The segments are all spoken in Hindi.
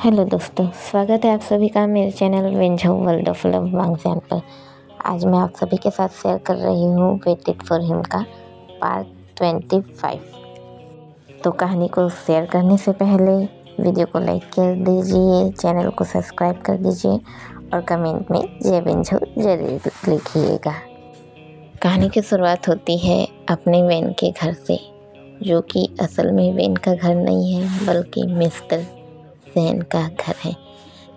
हेलो दोस्तों, स्वागत है आप सभी का मेरे चैनल वेंझो वर्ल्ड ऑफ लव वांगजान पर। आज मैं आप सभी के साथ शेयर कर रही हूँ वेटेड फॉर हिम का पार्ट 25। तो कहानी को शेयर करने से पहले वीडियो को लाइक कर दीजिए, चैनल को सब्सक्राइब कर दीजिए और कमेंट में जय वेंझो जरूर लिखिएगा। कहानी की शुरुआत होती है अपने वेन के घर से, जो कि असल में वेन का घर नहीं है बल्कि मिस्टर जैन का घर है।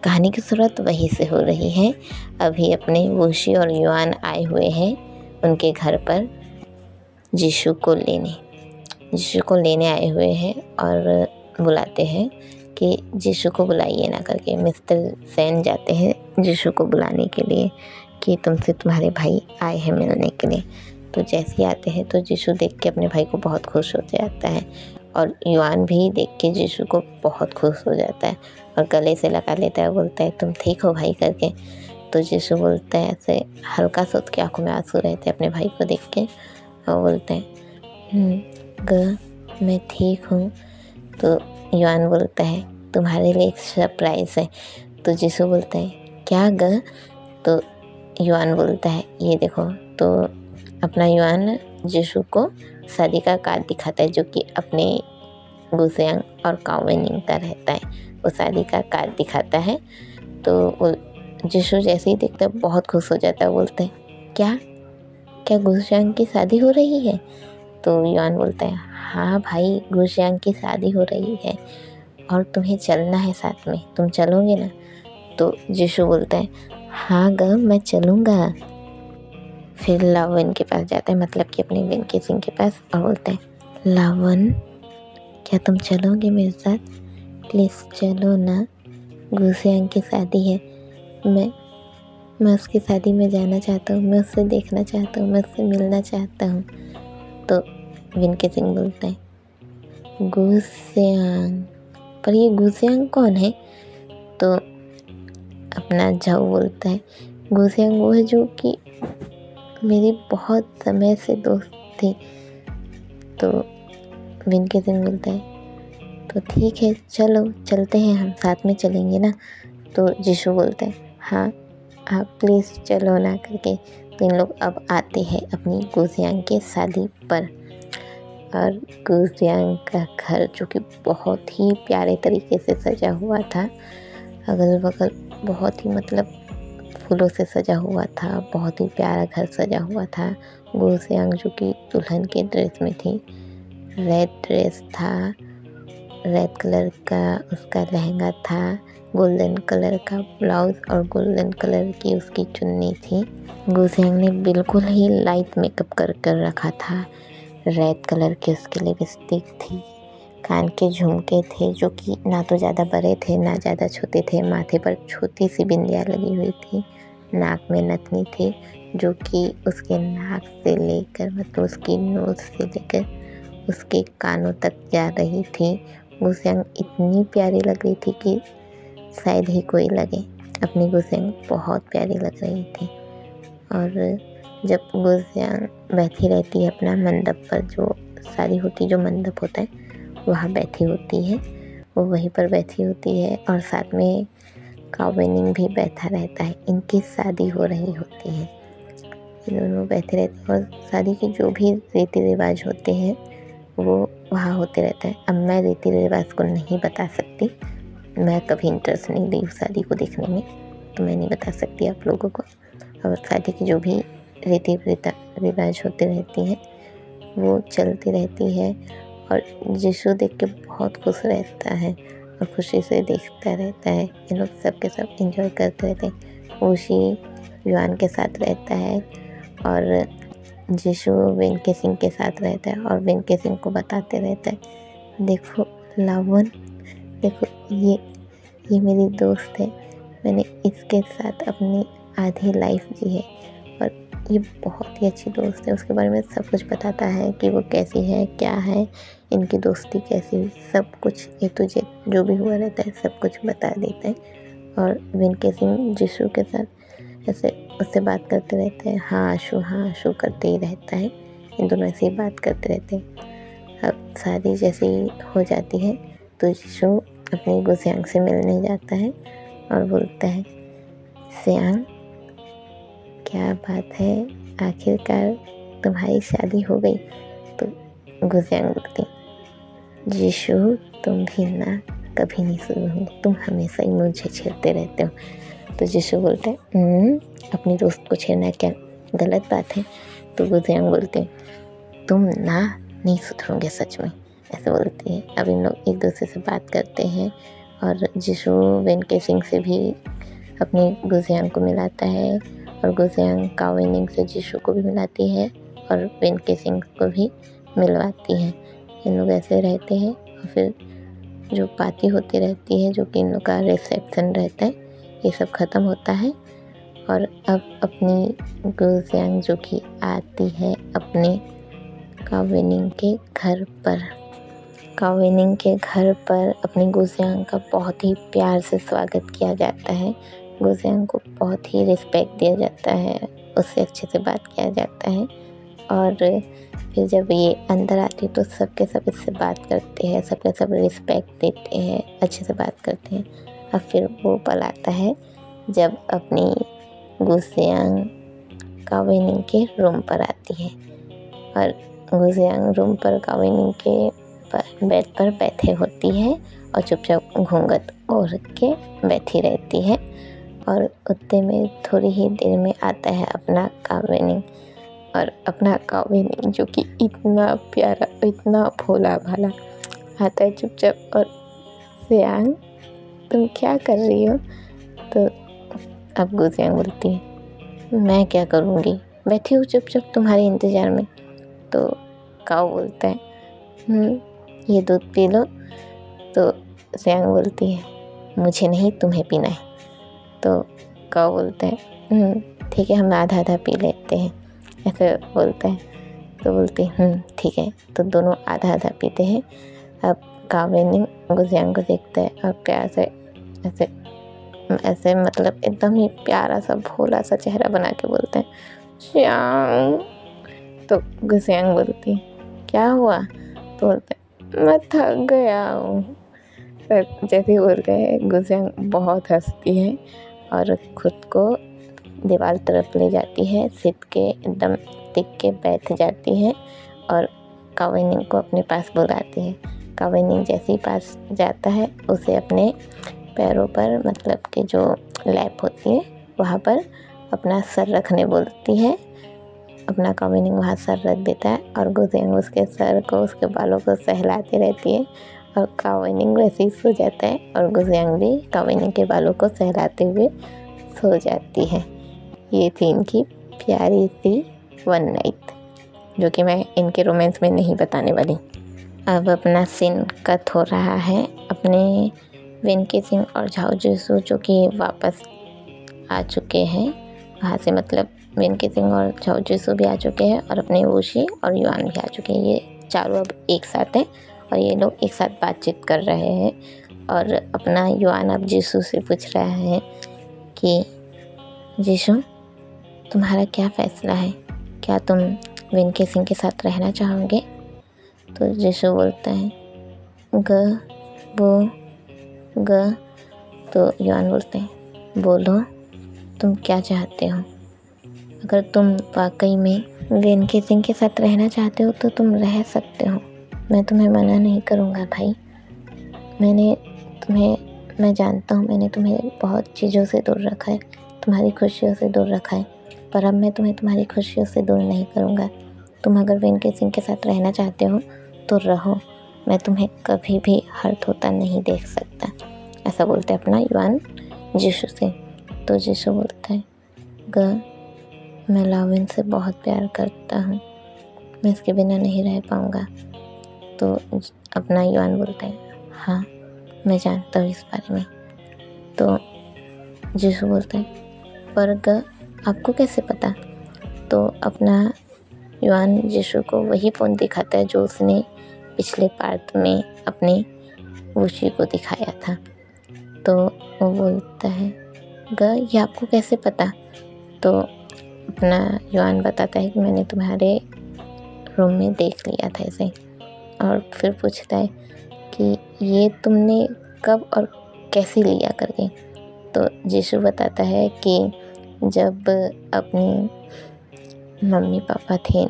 कहानी की शुरुआत वहीं से हो रही है। अभी अपने वोशी और युआन आए हुए हैं उनके घर पर जिशु को लेने आए हुए हैं और बुलाते हैं कि जिशु को बुलाइए ना करके। मिस्टर जैन जाते हैं जिशु को बुलाने के लिए कि तुमसे तुम्हारे भाई आए हैं मिलने के लिए। तो जैसे ही आते हैं तो जिशु देख के अपने भाई को बहुत खुश हो जाता है और युआन भी देख के जिशु को बहुत खुश हो जाता है और गले से लगा लेता है, बोलता है तुम ठीक हो भाई करके। तो जिशु बोलता है, ऐसे हल्का सा उसकी आंखों में आंसू रहते हैं अपने भाई को देख के, और बोलते हैं मैं ठीक हूँ। तो युआन बोलता है तुम्हारे लिए एक सरप्राइज़ है। तो जिशु बोलता है क्या ग? तो युआन बोलता है ये देखो। तो अपना युआन जिशु को शादी का कार्ड दिखाता है, जो कि अपने गुसेंग और काओवेनिंग का रहता है। वो शादी का कार्ड दिखाता है तो वो जिशु जैसे ही देखता है बहुत खुश हो जाता है। बोलता है क्या गुसेंग की शादी हो रही है? तो युआन बोलता है हाँ भाई, गुसेंग की शादी हो रही है और तुम्हें चलना है साथ में, तुम चलोगे ना? तो जिशु बोलता है हाँ ग, मैं चलूँगा। फिर लावन के पास जाता है, मतलब कि अपने वेनके सिंह के पास, और बोलता है लावन क्या तुम चलोगे मेरे साथ? प्लीज़ चलो ना, गुसेंग की शादी है। मैं उसकी शादी में जाना चाहता हूँ, मैं उससे देखना चाहता हूँ, मैं उससे मिलना चाहता हूँ। तो वेनके सिंह बोलता है गुसेंग, पर ये गुसेंग कौन है? तो अपना झाऊ बोलता है गुसेंग वो है जो कि मेरी बहुत समय से दोस्त थी। तो वेनके सिंह बोलता है तो ठीक है, चलो चलते हैं, हम साथ में चलेंगे ना? तो जिशु बोलता है हाँ आप प्लीज़ चलो ना करके। तो इन लोग अब आते हैं अपनी गुसेंग के शादी पर, और गुसेंग का घर जो कि बहुत ही प्यारे तरीके से सजा हुआ था, अगल बगल बहुत ही मतलब फूलों से सजा हुआ था, बहुत ही प्यारा घर सजा हुआ था। गुसेंग जो कि दुल्हन के ड्रेस में थी, रेड ड्रेस था, रेड कलर का उसका लहंगा था, गोल्डन कलर का ब्लाउज और गोल्डन कलर की उसकी चुन्नी थी। गुसेंग ने बिल्कुल ही लाइट मेकअप कर रखा था, रेड कलर की उसकी लिपस्टिक थी, कान के झुमके थे जो कि ना तो ज़्यादा बड़े थे ना ज़्यादा छोटे थे, माथे पर छोटी सी बिंदिया लगी हुई थी, नाक में नथनी थी जो कि उसके नाक से लेकर मतलब उसकी नोज से लेकर उसके कानों तक जा रही थी। गुसेंग इतनी प्यारी लग रही थी कि शायद ही कोई लगे। अपनी गुसेंग बहुत प्यारी लग रही थी। और जब गुसेंग बैठी रहती है अपना मंडप पर, जो शादी होती जो मंडप होता है वहाँ बैठी होती है, वो वहीं पर बैठी होती है और साथ में काओवेनिंग भी बैठा रहता है। इनकी शादी हो रही होती है, ये दोनों बैठे रहते हैं और शादी के जो भी रीति रिवाज होते हैं वो वहाँ होते रहते हैं। अब मैं रीति रिवाज को नहीं बता सकती, मैं कभी इंटरेस्ट नहीं ली उस शादी को देखने में, तो मैं नहीं बता सकती आप लोगों को। और शादी की जो भी रीति रिवाज होते रहती हैं वो चलती रहती है और जिशु देख के बहुत खुश रहता है और खुशी से देखता रहता है। ये लोग सब के सब एंजॉय करते रहते हैं। वोशी युआन के साथ रहता है और जिशु वेनके सिंह के साथ रहता है और वेनके सिंह को बताते रहता है देखो लावन, देखो ये मेरी दोस्त है, मैंने इसके साथ अपनी आधी लाइफ जी है और ये बहुत ही अच्छी दोस्त है। उसके बारे में सब कुछ बताता है कि वो कैसी है, क्या है, इनकी दोस्ती कैसी हुई, सब कुछ ए टू जेड जो भी हुआ रहता है सब कुछ बता देता है। और वेनके सिंह जिशु के साथ ऐसे उससे बात करते रहते हैं, हाँ आशु करते ही रहता है। इन दोनों ऐसे ही बात करते रहते हैं। अब शादी जैसे ही हो जाती है तो जिशु अपनी गुसियांग से मिलने जाता है और बोलता है, सियांग क्या बात है, आखिरकार तुम्हारी शादी हो गई। तो गुसियांग बोलती, जीशु तुम भी ना कभी नहीं सुधरोगे होंगे, तुम हमेशा ही मुझे छेड़ते रहते हो। तो जीशु बोलते हैं, अपनी दोस्त को छेड़ना क्या गलत बात है। तो गुसियांग बोलते, तुम ना नहीं सुधरोगे सच में, ऐसे बोलती है। अब इन लोग एक दूसरे से बात करते हैं और जीशु वेन केसिंग से भी अपनी गुसियांग को मिलाता है और गुसियांग काओवेनिंग से जीशु को भी मिलाती है और वेन केसिंग को भी मिलवाती है। इन लोग ऐसे रहते हैं और फिर जो पार्टी होती रहती है, जो कि इन लोग का रिसेप्शन रहता है, ये सब ख़त्म होता है। और अब अपनी गुसियांग जो कि आती है अपने काओवेनिंग के घर पर। काओवेनिंग के घर पर अपनी गुसियांग का बहुत ही प्यार से स्वागत किया जाता है। गुसियांग को बहुत ही रिस्पेक्ट दिया जाता है, उससे अच्छे से बात किया जाता है। और फिर जब ये अंदर आती है तो सबके सब इससे बात करते हैं, सबके सब रिस्पेक्ट देते हैं, अच्छे से बात करते हैं। और फिर वो पल आता है जब अपनी गुसियांग काओवेनिंग के रूम पर आती है और गुसियांग रूम पर काओवेनिंग के बेड पर बैठे होती है और चुपचाप घूंघट ओढ़ के बैठी रहती है। और उतने में थोड़ी ही देर में आता है अपना काओवेनिंग। और अपना काओवेनिंग जो कि इतना प्यारा, इतना भोला भाला आता है चुपचाप और, सियांग तुम क्या कर रही हो। तो अब गुसियांग बोलती है, मैं क्या करूँगी, बैठी हूँ चुपचाप तुम्हारे इंतज़ार में। तो काओ बोलता है, ये दूध पी लो। तो सियांग बोलती है, मुझे नहीं, तुम्हें पीना है। तो काओ बोलता है, ठीक है, हम आधा आधा पी लेते हैं, ऐसे बोलता है। तो बोलती है, ठीक है। तो दोनों आधा आधा पीते हैं। अब काओवेनिंग गुसियांग को देखता है और प्यार से ऐसे ऐसे मतलब एकदम ही प्यारा सा भोला सा चेहरा बना के बोलते हैं, सियांग। तो गुसियांग बोलती है, क्या हुआ। तो बोलते हैं, मैं थक गया हूँ। तो जैसे ही बोलते हैं गुसियांग बहुत हंसती है और खुद को दीवार तरफ ले जाती है, सिट के एकदम टिक के बैठ जाती है और काओवेनिंग को अपने पास बुलाती है। काओवेनिंग जैसे ही पास जाता है उसे अपने पैरों पर, मतलब कि जो लैप होती है वहाँ पर अपना सर रखने बोलती है। अपना काओवेनिंग वहाँ सर रख देता है और गुसियांग उसके सर को, उसके बालों को सहलाती रहती है और काओवेनिंग वैसे ही सो जाता है और गुसियांग भी काओवेनिंग के बालों को सहलाते हुए सो जाती है। ये थी इनकी प्यारी सी वन नाइट, जो कि मैं इनके रोमांस में नहीं बताने वाली। अब अपना सीन कट हो रहा है अपने वेन केसिंग और झाओ जीशु जो कि वापस आ चुके हैं वहाँ से, मतलब वेन केसिंग और झाओ जीशु भी आ चुके हैं और अपने वूशी और युआन भी आ चुके हैं। ये चारों अब एक साथ हैं और ये लोग एक साथ बातचीत कर रहे हैं। और अपना युआन अब जीशु से पूछ रहा है कि जीशु तुम्हारा क्या फ़ैसला है, क्या तुम वेन केसिंग के साथ रहना चाहोगे। तो जीशु बोलता है, ग। तो युआन बोलते हैं, बोलो तुम क्या चाहते हो। अगर तुम वाकई में वेन केसिंग के साथ रहना चाहते हो तो तुम रह सकते हो, मैं तुम्हें मना नहीं करूँगा भाई। मैं जानता हूँ मैंने तुम्हें बहुत चीज़ों से दूर रखा है, तुम्हारी खुशियों से दूर रखा है, पर अब मैं तुम्हें तुम्हारी खुशियों से दूर नहीं करूँगा। तुम अगर वेन केसिंग के साथ रहना चाहते हो तो रहो, मैं तुम्हें कभी भी हर्ट होता नहीं देख सकता, ऐसा बोलते हैं अपना युआन जीशु से। तो जीशु बोलता है, मैं लाविन से बहुत प्यार करता हूँ, मैं इसके बिना नहीं रह पाऊँगा। तो अपना युआन बोलता है, हाँ मैं जानता हूँ इस बारे में। तो जीशु बोलता है, पर आपको कैसे पता। तो अपना युआन जीशु को वही फ़ोन दिखाता है जो उसने पिछले पार्ट में अपने वूशी को दिखाया था। तो वो बोलता है, ये आपको कैसे पता। तो अपना युआन बताता है कि मैंने तुम्हारे रूम में देख लिया था इसे। और फिर पूछता है कि ये तुमने कब और कैसे लिया करके। तो यीशु बताता है कि जब अपने मम्मी पापा थे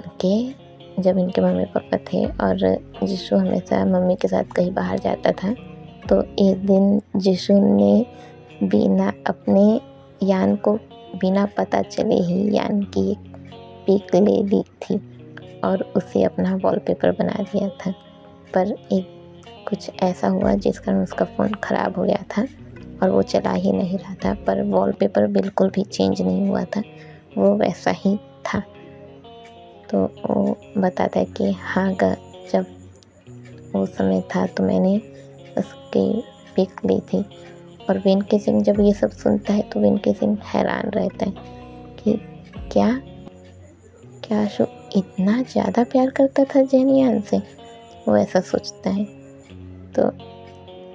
जब इनके मम्मी पापा थे और यीशु हमेशा मम्मी के साथ कहीं बाहर जाता था, तो एक दिन यीशु ने बिना अपने यान को बिना पता चले ही यान की एक पिक ले ली थी और उसे अपना वॉलपेपर बना दिया था। पर एक कुछ ऐसा हुआ जिस कारण उसका फ़ोन ख़राब हो गया था और वो चला ही नहीं रहा था, पर वॉलपेपर बिल्कुल भी चेंज नहीं हुआ था, वो वैसा ही था। तो वो बताता है कि हाँ जब वो समय था तो मैंने उसकी पिक ली थी। और वेंकी सिंह जब ये सब सुनता है तो वेंकी सिंह हैरान रहता है कि क्या शो इतना ज़्यादा प्यार करता था जेनियान से, वो ऐसा सोचता है। तो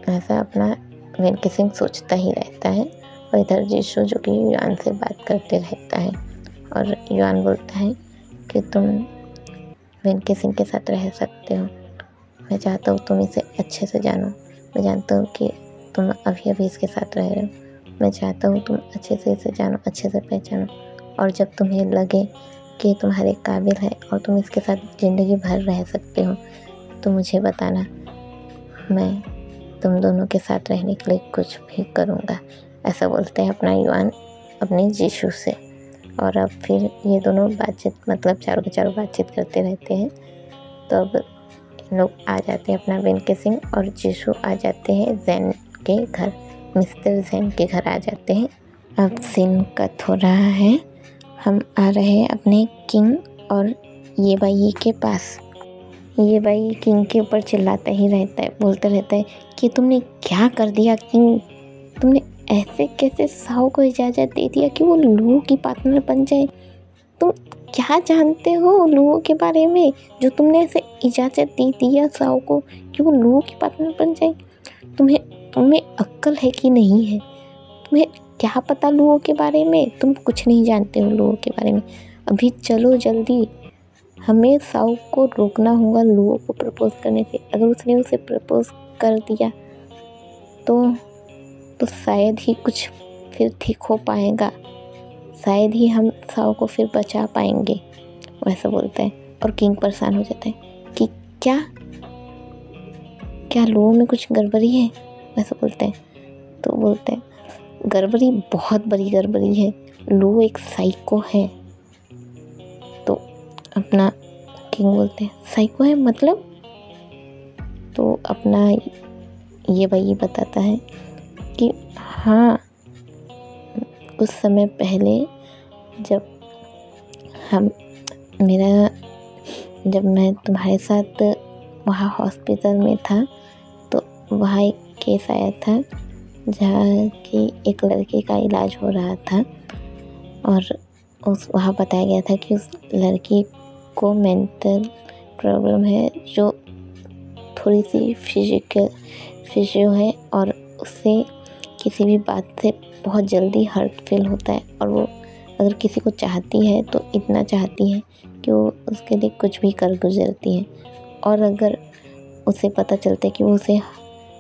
ऐसा अपना वेंकी सिंह सोचता ही रहता है। और इधर यीशु जो कि युआन से बात करते रहता है और युआन बोलता है कि तुम वेंकी सिंह के साथ रह सकते हो, मैं चाहता हूँ तुम इसे अच्छे से जानो, मैं जानता हूँ कि तुम अभी अभी इसके साथ रह रहे हो, मैं चाहता हूँ तुम अच्छे से इसे जानो, अच्छे से पहचानो, और जब तुम्हें लगे कि तुम्हारे काबिल है और तुम इसके साथ ज़िंदगी भर रह सकते हो तो मुझे बताना, मैं तुम दोनों के साथ रहने के लिए कुछ भी करूँगा। ऐसा बोलते हैं अपना युआन अपने यीशु से। और अब फिर ये दोनों बातचीत मतलब चारों के चारों बातचीत करते रहते हैं। तो अब लोग आ जाते हैं, अपना वेंकी सिंह और यीशु आ जाते हैं जैन के घर, मिस्टर जैन के घर आ जाते हैं। अब सीन कट हो रहा है, हम आ रहे हैं अपने किंग और ये बाई के पास। ये बाई किंग के ऊपर चिल्लाता ही रहता है, बोलता रहता है कि तुमने क्या कर दिया किंग, तुमने ऐसे कैसे साहू को इजाज़त दे दिया कि वो लू की पार्टनर बन जाए, तुम क्या जानते हो लू के बारे में जो तुमने ऐसे इजाज़त दे दिया साहू को कि वो लू की पार्टनर बन जाए। तुम्हें अक्ल है कि नहीं है, तुम्हें क्या पता लू के बारे में, तुम कुछ नहीं जानते हो लू के बारे में। अभी चलो जल्दी, हमें साहू को रोकना होगा लू को प्रपोज करने से। अगर उसने उसे प्रपोज कर दिया तो शायद ही कुछ फिर ठीक हो पाएगा, शायद ही हम साहू को फिर बचा पाएंगे, वैसा बोलता है। और किंग परेशान हो जाता है कि क्या लू में कुछ गड़बड़ी है, वैसा बोलता है। तो बोलते हैं गड़बड़ी, बहुत बड़ी गड़बड़ी है, लू एक साइको है। तो अपना किंग बोलते हैं साइको है मतलब? तो अपना ये भाई बताता है कि हाँ, कुछ समय पहले जब मैं तुम्हारे साथ वहाँ हॉस्पिटल में था तो वहाँ एक केस आया था जहाँ की एक लड़की का इलाज हो रहा था और वहाँ बताया गया था कि उस लड़की को मेंटल प्रॉब्लम है जो थोड़ी सी फिजियो है और उससे किसी भी बात से बहुत जल्दी हर्ट फील होता है और वो अगर किसी को चाहती है तो इतना चाहती है कि वो उसके लिए कुछ भी कर गुजरती है, और अगर उसे पता चलता है कि वो उसे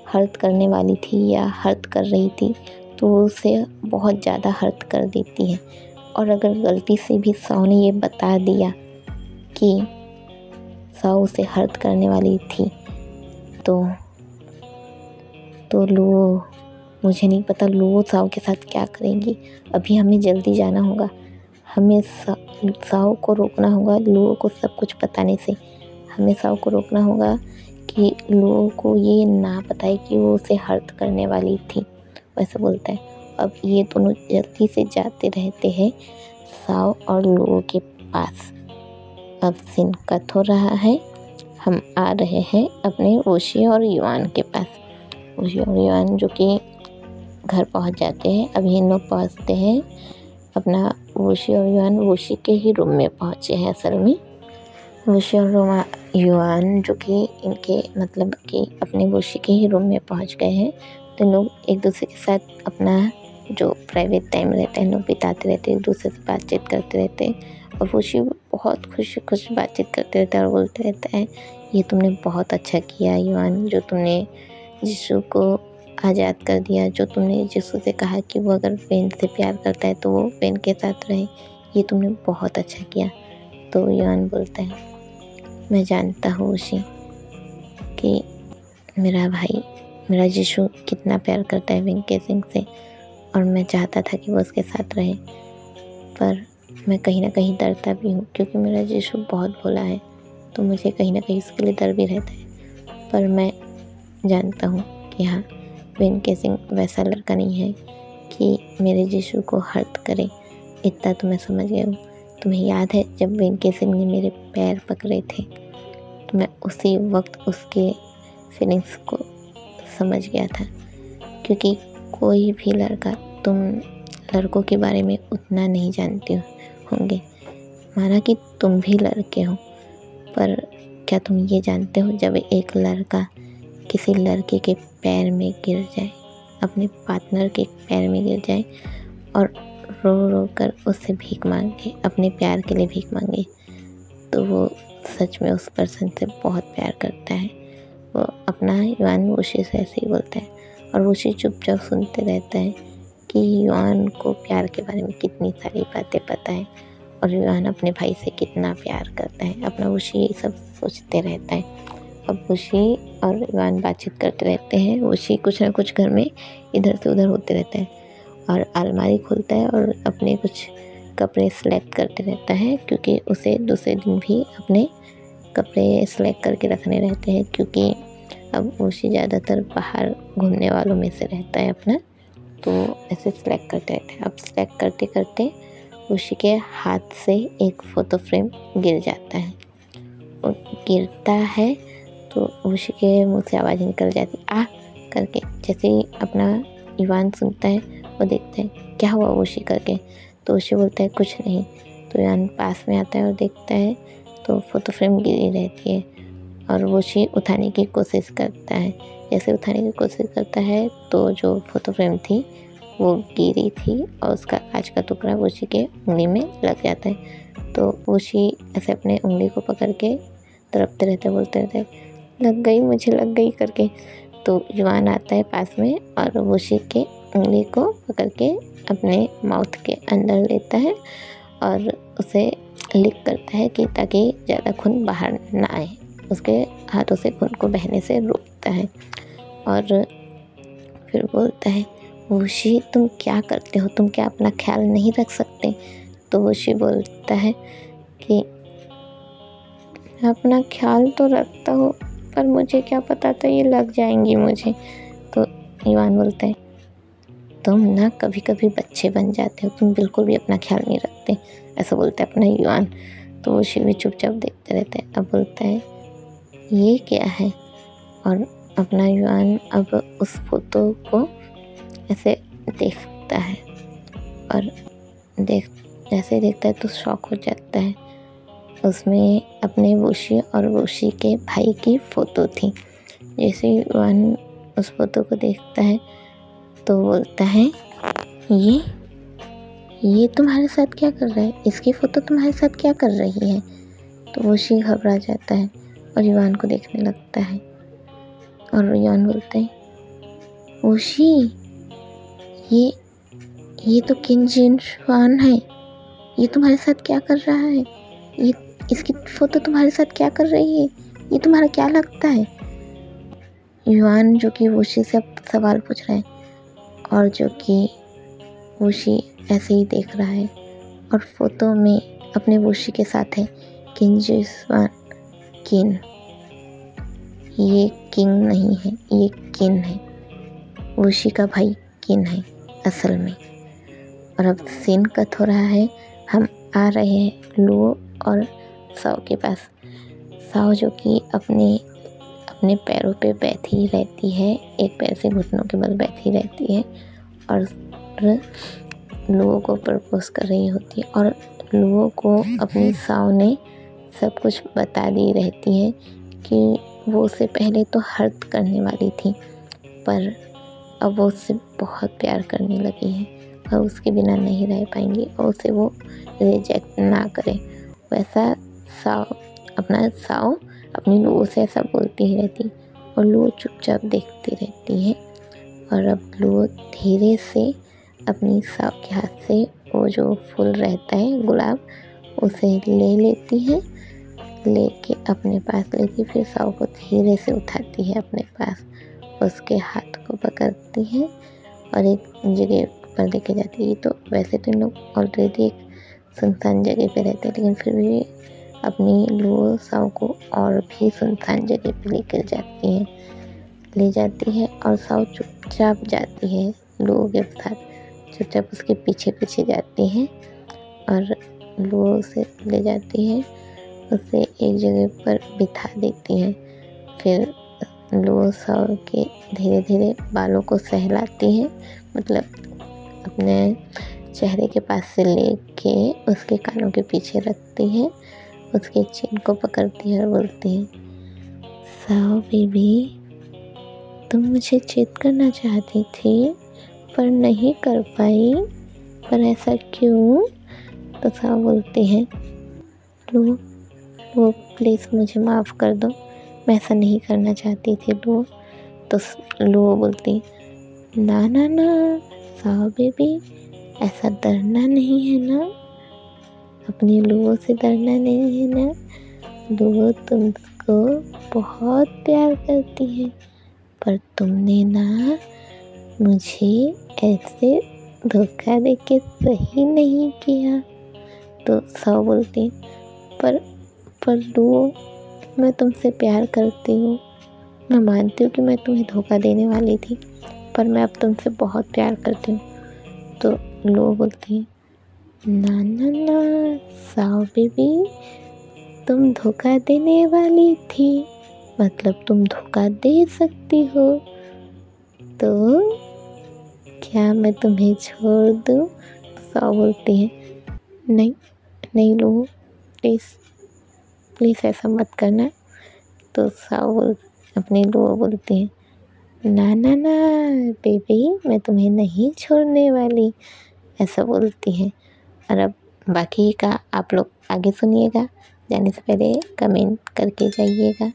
हर्ट करने वाली थी या हर्ट कर रही थी तो वो उसे बहुत ज़्यादा हर्ट कर देती है। और अगर गलती से भी साहू ने ये बता दिया कि साहू उसे हर्ट करने वाली थी तो लू, मुझे नहीं पता लू साहू के साथ क्या करेंगी। अभी हमें जल्दी जाना होगा, हमें साहू को रोकना होगा लू को सब कुछ बताने से। हमें साहू को रोकना होगा कि लू को ये ना बताए कि वो उसे हर्ट करने वाली थी, वैसा बोलता है। अब ये दोनों जल्दी से जाते रहते हैं साहू और लू के पास। अब सीन कट हो रहा है, हम आ रहे हैं अपने वोशी और युआन के पास। वोशी और युआन जो कि घर पहुंच जाते हैं। अभी इन लोग पहुँचते हैं अपना वोशी और युआन वोशी के ही रूम में पहुँचे हैं। असल में वोशी और युआन जो कि इनके मतलब कि अपने वोशी के ही रूम में पहुँच गए हैं। तो लोग एक दूसरे के साथ अपना जो प्राइवेट टाइम रहता है लोग बिताते रहते हैं, एक दूसरे से बातचीत करते रहते हैं। और वोशी बहुत खुश बातचीत करते रहता है और बोलते रहता है ये तुमने बहुत अच्छा किया युआन, जो तुमने यीशु को आज़ाद कर दिया, जो तुमने यीशु से कहा कि वो अगर बेन से प्यार करता है तो वो बेन के साथ रहे, ये तुमने बहुत अच्छा किया। तो योहान बोलता है, मैं जानता हूँ उसी कि मेरा भाई, मेरा यीशु कितना प्यार करता है वेंकी सिंह से, और मैं चाहता था कि वो उसके साथ रहे, पर मैं कहीं ना कहीं डरता भी हूँ क्योंकि मेरा यीशु बहुत भोला है, तो मुझे कहीं ना कहीं उसके लिए डर भी रहता है। पर मैं जानता हूँ कि हाँ, वेंकी सिंह वैसा लड़का नहीं है कि मेरे यीशु को हर्ट करे। इतना तो मैं समझ गया हूँ। तुम्हें याद है जब वेंकी सिंह ने मेरे पैर पकड़े थे, तो मैं उसी वक्त उसके फीलिंग्स को समझ गया था, क्योंकि कोई भी लड़का, तुम लड़कों के बारे में उतना नहीं जानते होंगे, माना कि तुम भी लड़के हो, पर क्या तुम ये जानते हो जब एक लड़का किसी लड़के के पैर में गिर जाए, अपने पार्टनर के पैर में गिर जाए और रो रो कर उससे भीख मांगे, अपने प्यार के लिए भीख मांगे, तो वो सच में उस पर्सन से बहुत प्यार करता है। वो अपना योहान वोशी से ऐसे ही बोलता है और वोशी चुपचाप सुनते रहता है कि योहान को प्यार के बारे में कितनी सारी बातें पता है और योहान अपने भाई से कितना प्यार करता है। अपना वोशी ये सब सोचते रहता है। अब वोशी और योहान बातचीत करते रहते हैं। वोशी कुछ ना कुछ घर में इधर से उधर होते रहता है और अलमारी खोलता है और अपने कुछ कपड़े सेलेक्ट करते रहता है, क्योंकि उसे दूसरे दिन भी अपने कपड़े सेलेक्ट करके रखने रहते हैं, क्योंकि अब वोशी ज़्यादातर बाहर घूमने वालों में से रहता है अपना, तो ऐसे सेलेक्ट करते रहते हैं। अब सेलेक्ट करते करते वोशी के हाथ से एक फ़ोटो फ्रेम गिर जाता है। वो गिरता है तो वोशी के मुँह से आवाज़ निकल जाती आ करके। जैसे ही अपना योहान सुनता है, वो देखता है क्या हुआ वोशी करके, तो वोशी बोलता है कुछ नहीं। तो योहान पास में आता है और देखता है तो फ़ोटो फ्रेम गिरी रहती है और वोशी उठाने की कोशिश करता है। जैसे उठाने की कोशिश करता है तो जो फ़ोटो फ्रेम थी वो गिरी थी और उसका कांच का टुकड़ा वोशी के उंगली में लग जाता है। तो वोशी ऐसे अपने उंगली को पकड़ के तड़पते रहते, बोलते रहते लग गई, मुझे लग गई करके। तो योहान आता है पास में और वोशी के उंगली को पकड़ के अपने माउथ के अंदर लेता है और उसे लिक करता है कि ताकि ज़्यादा खून बाहर ना आए। उसके हाथों से खून को बहने से रोकता है और फिर बोलता है वोशी तुम क्या करते हो, तुम क्या अपना ख्याल नहीं रख सकते। तो वोशी बोलता है कि अपना ख्याल तो रखता हूँ, पर मुझे क्या पता था ये लग जाएंगी मुझे। तो योहान बोलता है तुम ना कभी कभी बच्चे बन जाते हो, तुम बिल्कुल भी अपना ख्याल नहीं रखते, ऐसा बोलता है अपना योहान। तो वोशी भी चुपचाप देखते रहते हैं। अब बोलता है ये क्या है, और अपना योहान अब उस फोटो को ऐसे देखता है और जैसे देखता है तो शॉक हो जाता है। उसमें अपने वोशी और वोशी के भाई की फ़ोटो थी। जैसे योहान उस फोटो को देखता है तो बोलता है ये तुम्हारे साथ क्या कर रहा है, इसकी फ़ोटो तुम्हारे साथ क्या कर रही है। तो वोशी घबरा जाता है और योहान को देखने लगता है और योहान बोलता है वोशी ये तो किम जिन स्वान है, ये तुम्हारे साथ क्या कर रहा है, ये इसकी फ़ोटो तुम्हारे साथ क्या कर रही है, ये तुम्हारा क्या लगता है। योहान जो कि वोशी से अब सवाल पूछ रहा है और जो कि वोशी ऐसे ही देख रहा है और फोटो में अपने वोशी के साथ है किम जिन स्वान किन। ये किंग नहीं है, ये किन है, वोशी का भाई किन है असल में। और अब सीन कट हो रहा है, हम आ रहे हैं लुओ और साओ के पास। साओ जो कि अपने पैरों पे बैठी रहती है, एक पैर से घुटनों के बल बैठी रहती है और लुओ को प्रपोज कर रही होती है और लुओ को अपनी साओ ने सब कुछ बता दी रहती है कि वो उससे पहले तो हर्ट करने वाली थी, पर अब वो उससे बहुत प्यार करने लगी है और उसके बिना नहीं रह पाएंगी और उसे वो रिजेक्ट ना करे। वैसा साओ अपनी लुओ से ऐसा बोलती ही रहती और लुओ चुपचाप देखती रहती है और अब लुओ धीरे से अपनी साव के हाथ से वो जो फूल रहता है गुलाब उसे ले लेती है, लेके अपने पास लेके फिर साव को धीरे से उठाती है अपने पास, उसके हाथ को पकड़ती है और एक जगह पर लेके जाती है। तो वैसे तो इन लोग ऑलरेडी एक सुनसान जगह पे रहते हैं, लेकिन फिर भी अपनी लुओ साव को और भी सुनसान जगह पे लेकर जाती है, ले जाती है और साव चुपचाप जाती है लुओ के साथ, चुपचाप उसके पीछे पीछे जाती है और लुओ उसे ले जाती है, उसे एक जगह पर बिठा देती है। फिर लुओ साव के धीरे धीरे बालों को सहलाती है, मतलब अपने चेहरे के पास से लेके उसके कानों के पीछे रखती है, उसके चिन को पकड़ती है और बोलती है, साव बेबी, तुम मुझे चेत करना चाहती थी पर नहीं कर पाई, पर ऐसा क्यों? तो साव बोलती है, लुओ प्लीज़ मुझे माफ़ कर दो, मैं ऐसा नहीं करना चाहती थी लुओ। तो लुओ बोलती, ना ना ना साव बेबी, ऐसा डरना नहीं है ना, अपनी लुओ से डरना नहीं है ना, लुओ तुमको बहुत प्यार करती है, पर तुमने ना मुझे ऐसे धोखा देके सही नहीं किया। तो साव बोलती, पर लुओ, मैं तुमसे प्यार करती हूँ, मैं मानती हूँ कि मैं तुम्हें धोखा देने वाली थी, पर मैं अब तुमसे बहुत प्यार करती हूँ। तो लुओ बोलती है, ना ना ना साव बेबी, तुम धोखा देने वाली थी, मतलब तुम धोखा दे सकती हो, तो क्या मैं तुम्हें छोड़ दूँ? साव बोलती है, नहीं नहीं लुओ, प्लीज़ ऐसा मत करना। तो साव अपनी लुओ बोलती है, ना ना ना बेबी, मैं तुम्हें नहीं छोड़ने वाली, ऐसा बोलती है। और अब बाकी का आप लोग आगे सुनिएगा, जाने से पहले कमेंट करके जाइएगा।